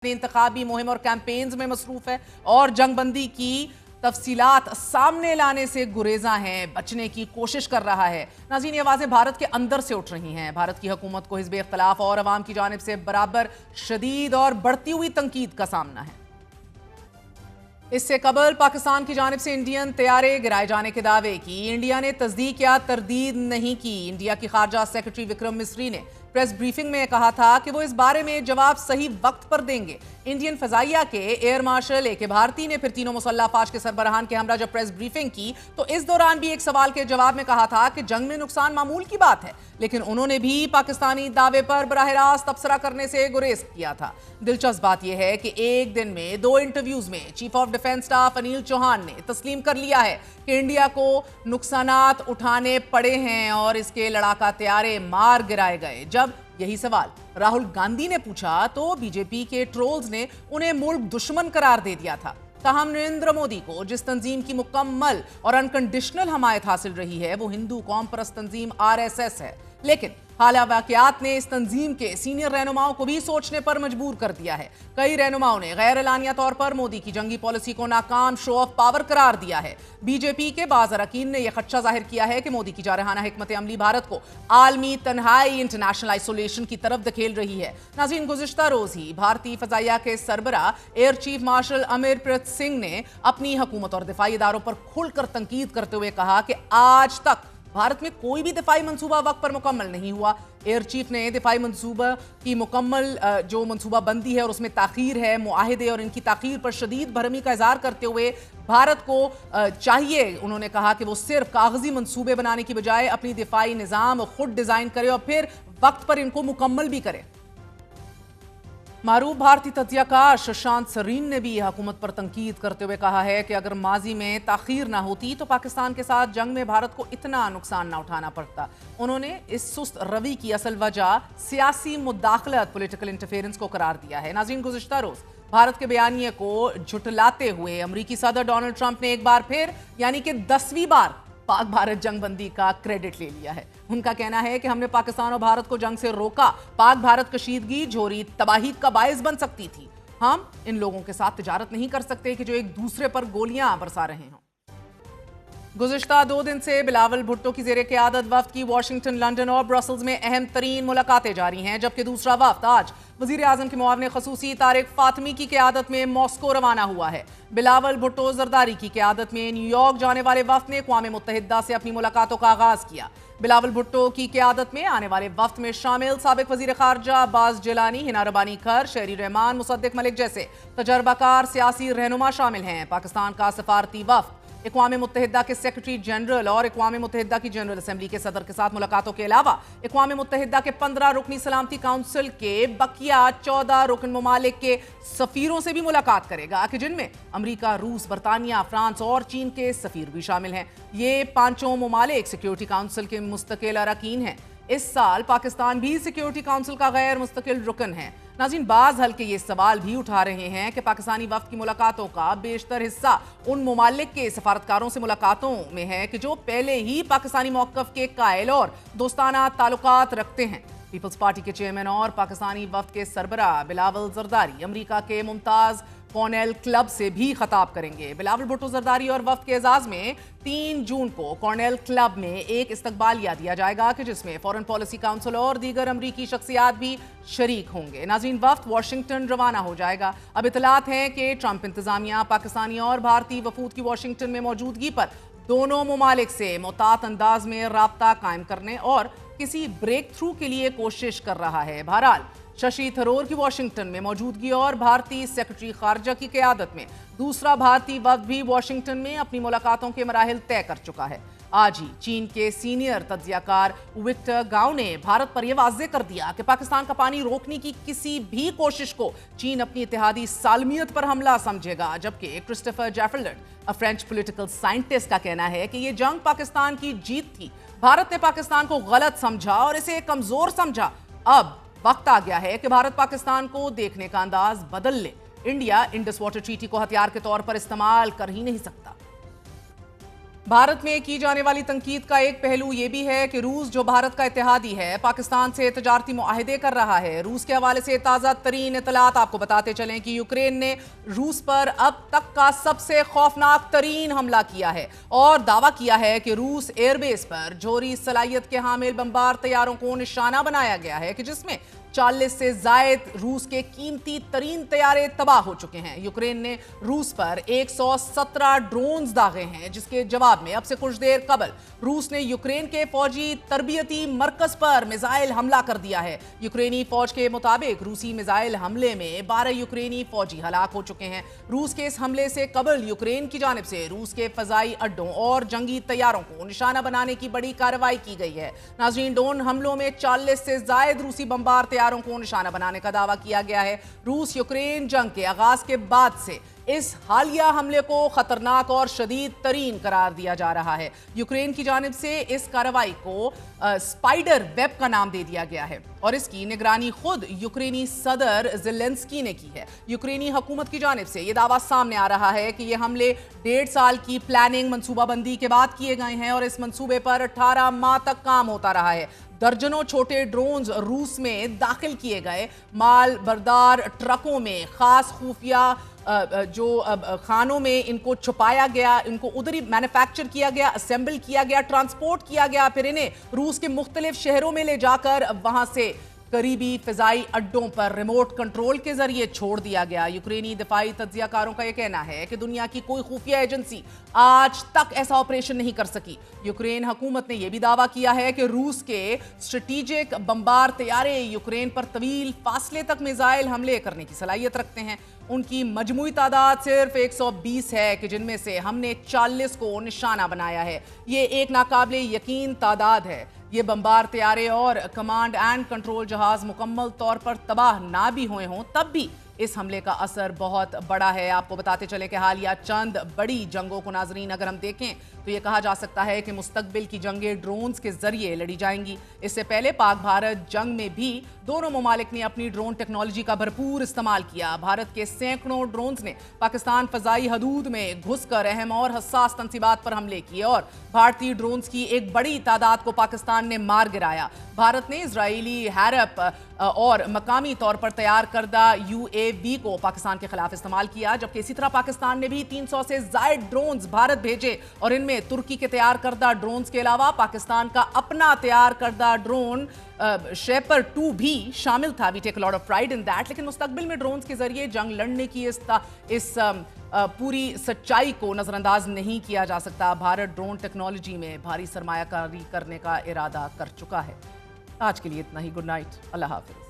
इंतखाबी मुहिम और कैंपेन्स में मसरूफ है और जंगबंदी की तफसीलात सामने लाने से गुरेजा है, बचने की कोशिश कर रहा है। नाज़रीन, ये आवाज़ें भारत के अंदर से उठ रही हैं। भारत की हुकूमत को हिज़्ब इख्तिलाफ और अवाम की जानिब से बराबर शदीद और बढ़ती हुई तंकीद का सामना है। इससे कबल पाकिस्तान की जानिब से इंडियन तैयारे गिराए जाने के दावे की इंडिया ने तस्दीक या तरदीद नहीं की। इंडिया की खारजा सेक्रेटरी विक्रम मिस्री ने प्रेस ब्रीफिंग में कहा था कि वो इस बारे में जवाब सही वक्त पर देंगे। इंडियन फजाइया के एयर मार्शल ए के भारती ने फिर तीनों मुसल्लह अफवाज के सरबराहान के हमरा जब प्रेस ब्रीफिंग की तो इस दौरान भी एक सवाल के जवाब में कहा था कि जंग में नुकसान मामूल की बात है, लेकिन उन्होंने भी पाकिस्तानी दावे पर बराह रास्त तबसरा करने से गुरेज किया था। दिलचस्प बात यह है कि एक दिन में 2 इंटरव्यूज में chief of defence staff Anil Chauhan ने तस्लीम कर लिया है कि इंडिया को नुकसानात उठाने पड़े हैं और इसके लड़ाका तैयारे मार गिराए गए। जब यही सवाल राहुल गांधी ने पूछा तो बीजेपी के ट्रोल्स ने उन्हें मुल्क दुश्मन करार दे दिया था। ताहम नरेंद्र मोदी को जिस तंजीम की मुकम्मल और अनकंडीशनल हमायत हासिल रही है वो हिंदू कौम परस्त तंजीम RSS है, लेकिन हालिया वाक़यात ने इस तंजीम के सीनियर रहनुमाओं को भी सोचने पर मजबूर कर दिया है। कई रहनुमाओं ने गैर एलानिया तौर पर मोदी की जंगी पॉलिसी को नाकाम शो ऑफ पावर करार दिया है। बीजेपी के बाज़ अरकान ने यह खदशा जाहिर किया है कि मोदी की जारहाना हिकमत अमली भारत को आलमी तन्हाई इंटरनेशनल आइसोलेशन की तरफ धकेल रही है। नाज़रीन, गुज़िश्ता रोज ही भारतीय फजाइया के सरबरा air chief marshal Amarpreet Singh ने अपनी हुकूमत और दिफाई इदारों पर खुलकर तंकीद करते हुए कहा कि आज तक भारत में कोई भी दिफाई मंसूबा वक्त पर मुकम्मल नहीं हुआ। एयर चीफ ने दिफाई मंसूबा की मुकम्मल जो मंसूबा बंदी है और उसमें ताखीर है, मुआहिदे और इनकी ताखीर पर शदीद भरमी का इजहार करते हुए भारत को चाहिए, उन्होंने कहा कि वो सिर्फ कागजी मंसूबे बनाने की बजाय अपनी दिफाई निज़ाम खुद डिज़ाइन करे और फिर वक्त पर इनको मुकम्मल भी करे। मारूफ भारतीय तज्जियाकार शशांक सरीन ने भी हुकूमत पर तंकीद करते हुए कहा है कि अगर माजी में ताखीर ना होती तो पाकिस्तान के साथ जंग में भारत को इतना नुकसान ना उठाना पड़ता। उन्होंने इस सुस्त रवि की असल वजह सियासी मुदाखलत पॉलिटिकल इंटरफेरेंस को करार दिया है। नाज़रीन, गुज़िश्ता रोज भारत के बयानिए को झुटलाते हुए अमरीकी सदर डोनाल्ड ट्रंप ने एक बार फिर यानी कि 10वीं बार पाक भारत जंगबंदी का क्रेडिट ले लिया है। उनका कहना है कि हमने पाकिस्तान और भारत को जंग से रोका। पाक भारत कशीदगी झोरी तबाही का बायस बन सकती थी। हम इन लोगों के साथ तिजारत नहीं कर सकते कि जो एक दूसरे पर गोलियां बरसा रहे हों। गुज़िश्ता 2 दिन से बिलावल भुट्टो की ज़ेरे क़यादत वफ़द की वाशिंगटन, लंदन और ब्रसल्स में अहम तरीन मुलाकातें जारी हैं, जबकि दूसरा वफ़द आज वज़ीर आज़म के मुआविन ख़ुसूसी तारिक फ़ातिमी की क़यादत में मॉस्को रवाना हुआ है। बिलावल भुट्टो ज़रदारी की क़यादत में न्यूयॉर्क जाने वाले वफ़द ने अक़वाम मुत्तहिदा से अपनी मुलाकातों का आगाज़ किया। बिलावल भुट्टो की क़यादत में आने वाले वफ़द में शामिल साबिक़ वज़ीर ख़ारजा अब्बास जिलानी, हिना रबानी खर, शहरी रहमान, मुसद्दिक़ मलिक जैसे तजर्बाकार सियासी रहनुमा शामिल हैं। पाकिस्तान का सफारती वफ़द अक़वाम मुत्तहिदा के सेक्रेटरी जनरल और अक़वाम मुत्तहिदा की जनरल असम्बली के सदर के साथ मुलाकातों के अलावा अक़वाम मुत्तहिदा के 15 रुकनी सलामती काउंसिल के बकिया 14 रुकन ममालिक के सफ़ीरों से भी मुलाकात करेगा, कि जिनमें अमरीका, रूस, बरतानिया, फ्रांस और चीन के सफ़ीर भी शामिल हैं। ये 5 ममालिक सिक्योरिटी काउंसिल के मुस्तकिल अरकान हैं। इस साल पाकिस्तान भी सिक्योरिटी काउंसिल का गैर मुस्तकिल रुकन है। नाज़रीन, बाज़ हल्के ये सवाल भी उठा रहे हैं कि पाकिस्तानी वफ़द की मुलाकातों का बेशतर हिस्सा उन ममालिक के सफारतकारों से मुलाकातों में है कि जो पहले ही पाकिस्तानी मौक़िफ़ के कायल और दोस्ताना ताल्लुकात रखते हैं। पीपल्स पार्टी के चेयरमैन और पाकिस्तानी वफ़द के सरबरा बिलावल ज़रदारी अमरीका के मुमताज़ कॉर्नेल क्लब से भी खिताब करेंगे। बिलावल भुट्टो ज़रदारी और वफ़द के एजाज़ में 3 जून को कॉर्नेल क्लब में एक इस्तकबालिया दिया जाएगा, कि जिसमें फ़ॉरेन पॉलिसी काउंसिल और दीगर अमरीकी शख्सियात भी शरीक होंगे। नाज़रीन, वफ़द वाशिंगटन रवाना हो जाएगा। अब इतलात हैं कि ट्रंप इंतज़ामिया पाकिस्तानी और भारतीय वफूद की वाशिंगटन में मौजूदगी पर दोनों ममालिक से मुतात अंदाज में राब्ता कायम करने और किसी ब्रेक थ्रू के लिए कोशिश कर रहा है। बहरहाल, शशि थरूर की वाशिंगटन में मौजूदगी और भारतीय सेक्रेटरी खारजा की क़यादत में दूसरा भारतीय वफ़द भी वाशिंगटन में अपनी मुलाकातों के मराहिल तय कर चुका है। आज ही चीन के सीनियर तज्जियाकार विक्टर गाओ ने भारत पर यह वाज़ेह कर दिया कि पाकिस्तान का पानी रोकने की किसी भी कोशिश को चीन अपनी इत्तेहादी सालमियत पर हमला समझेगा। जबकि क्रिस्टोफर जैफरलैंड, फ्रेंच पॉलिटिकल साइंटिस्ट, का कहना है कि यह जंग पाकिस्तान की जीत थी। भारत ने पाकिस्तान को गलत समझा और इसे कमजोर समझा। अब वक्त आ गया है कि भारत पाकिस्तान को देखने का अंदाज बदल ले। इंडिया इंडस वाटर ट्रीटी को हथियार के तौर पर इस्तेमाल कर ही नहीं सकता। भारत में की जाने वाली तंकीद का एक पहलू ये भी है कि रूस जो भारत का इत्तेहादी है, पाकिस्तान से तजारती मुआहदे कर रहा है। रूस के हवाले से ताज़ा तरीन इतलात आपको बताते चलें कि यूक्रेन ने रूस पर अब तक का सबसे खौफनाक तरीन हमला किया है और दावा किया है कि रूस एयरबेस पर जोहरी सलाहियत के हामिल बमबार तैयारों को निशाना बनाया गया है कि जिसमें 40 से जायद रूस के कीमती तरीन तैयारे तबाह हो चुके हैं। यूक्रेन ने रूस पर 117 ड्रोन्स दागे हैं, जिसके जवाब में अब से कुछ देर कबल रूस ने यूक्रेन के फौजी तरबियती मरकज पर मिसाइल हमला कर दिया है। यूक्रेनी फौज के मुताबिक रूसी मिसाइल हमले में 12 यूक्रेनी फौजी हलाक हो चुके हैं। रूस के इस हमले से कबल यूक्रेन की जानिब से रूस के फजाई अड्डों और जंगी तैयारों को निशाना बनाने की बड़ी कार्रवाई की गई है। नाज़रीन, ड्रोन हमलों में 40 से जायद रूसी बमबार तैयारों को निशाना बनाने का दावा किया गया है। रूस यूक्रेन जंग के आगाज के बाद से इस हालिया हमले को खतरनाक और शदीद तरीन करार दिया जा रहा है। यूक्रेन की जानिब से इस कार्रवाई को स्पाइडर वेब का नाम दे दिया गया है और इसकी निगरानी खुद यूक्रेनी सदर ज़ेलेंस्की ने की है। यूक्रेनी हुकूमत की जानिब से यह दावा सामने आ रहा है कि यह हमले 1.5 साल की प्लानिंग मनसूबाबंदी के बाद किए गए हैं और इस मंसूबे पर 18 माह तक काम होता रहा है। दर्जनों छोटे ड्रोन्स रूस में दाखिल किए गए माल बरदार ट्रकों में खास खुफिया जो खानों में इनको छुपाया गया, इनको उधर ही मैन्युफैक्चर किया गया, असेंबल किया गया, ट्रांसपोर्ट किया गया, फिर इन्हें रूस के मुख्तलिफ शहरों में ले जाकर वहां से करीबी फिजाई अड्डों पर रिमोट कंट्रोल के जरिए छोड़ दिया गया। यूक्रेनी दिफाई तज्जियाकारों का यह कहना है कि दुनिया की कोई खुफिया एजेंसी आज तक ऐसा ऑपरेशन नहीं कर सकी। यूक्रेन हुकूमत ने यह भी दावा किया है कि रूस के स्ट्रेटेजिक बमबार तैयारे यूक्रेन पर तवील फासले तक मिसाइल हमले करने की सलाहियत रखते हैं। उनकी मजमूई तादाद सिर्फ 120 है कि जिनमें से हमने 40 को निशाना बनाया है। ये एक नाकाबिले यकीन तादाद है। ये बमबार तैयारे और कमांड एंड कंट्रोल जहाज मुकम्मल तौर पर तबाह ना भी हुए हों, तब भी इस हमले का असर बहुत बड़ा है। आपको बताते चले कि हालिया चंद बड़ी जंगों को नाजरीन अगर हम देखें तो ये कहा जा सकता है कि मुस्तकबिल की जंगें ड्रोन्स के जरिए लड़ी जाएंगी। इससे पहले पाक भारत जंग में भी दोनों ममालिक ने अपनी ड्रोन टेक्नोलॉजी का भरपूर इस्तेमाल किया। भारत के सैकड़ों ड्रोन्स ने पाकिस्तान फजाई हदूद में घुसकर अहम और हसास तंसीबात पर हमले किए और भारतीय ड्रोन्स की एक बड़ी तादाद को पाकिस्तान ने मार गिराया। भारत ने इजरायली हैरप और मकामी तौर पर तैयार करदा UAV को पाकिस्तान के खिलाफ इस्तेमाल किया, जबकि इसी तरह पाकिस्तान ने भी 300 से जायद ड्रोन्स भारत भेजे और इनमें तुर्की के तैयार करदा ड्रोन्स के अलावा पाकिस्तान का अपना तैयार करदा ड्रोन शेपर 2 भी शामिल था। We take a lot of pride in that. लेकिन मुस्तकबिल में ड्रोन्स के जरिए जंग लड़ने की इस पूरी सच्चाई को नजरअंदाज नहीं किया जा सकता। भारत ड्रोन टेक्नोलॉजी में भारी सरमायाकारी करने का इरादा कर चुका है। आज के लिए इतना ही। गुड नाइट, अल्लाह हाफिज।